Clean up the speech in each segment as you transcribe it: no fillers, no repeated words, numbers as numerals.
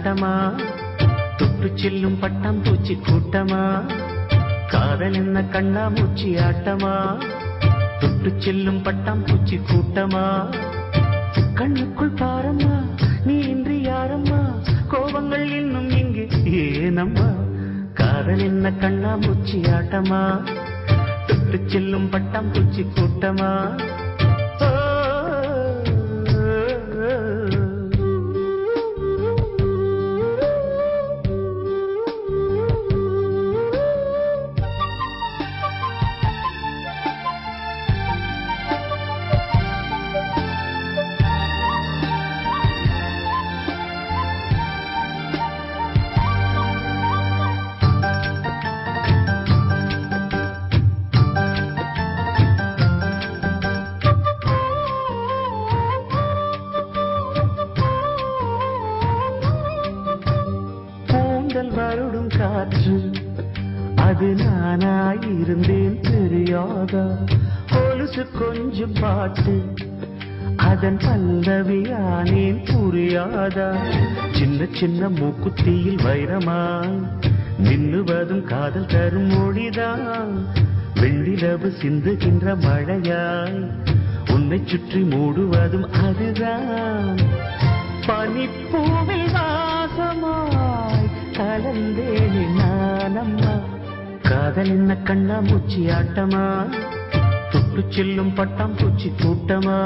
ஆட்டமா தொட்டு செல்லும் பட்டாம் பூச்சி கூட்டமா காதல் என்ன கண்ணாமூச்சி ஆட்டமா தொட்டு செல்லும் பட்டாம் பூச்சி கூட்டமா கண்ணுக்குள் பாரம்மா நீ இன்றி யாரம்மா கோபங்கள் இன்னும் இங்கு ஏனம்மா காதல் என்ன கண்ணாமூச்சி ஆட்டமா தொட்டு செல்லும் பட்டாம் பூச்சி கூட்டமா வருடும் காற்று அது நானாயிருந்தேன் தெரியாதா கொலுசு கொஞ்சம் பாட்டு அதன் பல்லவியானேன் புரியாதா சின்ன சின்ன மூக்குத்தியில் வைரமாய் மின்னுவதும் காதல் தரும் மொழிதான் வெள்ளிலவு சிந்துகின்ற மழையாய் உன்னை சுற்றி மூடுவதும் அதுதான் பனிப்பூவில் வாசமாய் கலந்தேனே நானம்மா காதல் என்ன கண்ணாமூச்சி ஆட்டமா தொட்டு செல்லும் பட்டாம் பூச்சி கூட்டமா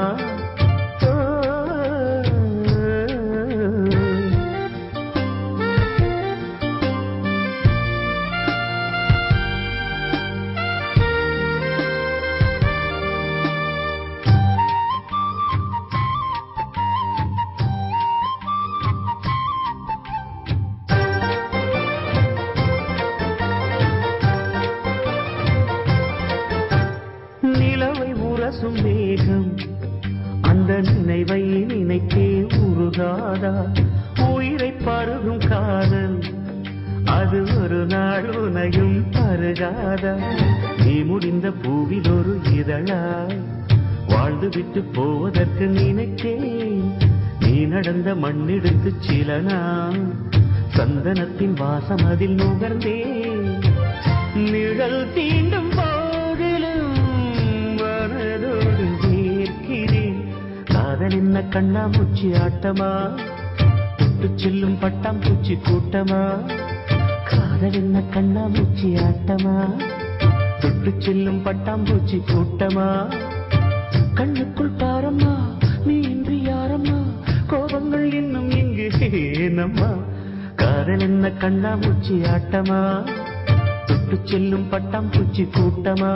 மேகம் அந்த நினைவை நினைத்தே உருகாதா உயிரை பருகும் காதல் அது ஒரு நாள் உனையும் பருகாதா நீ முடிந்த பூவில் ஒரு இதழாய் வாழ்ந்து விட்டு போவதற்கு நினைத்தேன் நீ நடந்த மண்ணெடுத்து சில நாள் சந்தனத்தின் வாசம் அதில் நுகர்ந்தேன் நிழல் தீண்டும் காதல் என்ன கண்ணாமூச்சி ஆட்டமா தொட்டு செல்லும் பட்டாம் பூச்சி கூட்டமா காதல் என்ன கண்ணாமூச்சி ஆட்டமா தொட்டு செல்லும் பட்டாம் பூச்சி கூட்டமா கண்ணுக்குள் பாரம்மா நீ இன்றி யாரம்மா கோபங்கள் இன்னும் இங்கு ஏனம்மா காதல் என்ன கண்ணாமூச்சி ஆட்டமா தொட்டு செல்லும் பட்டாம் பூச்சி கூட்டமா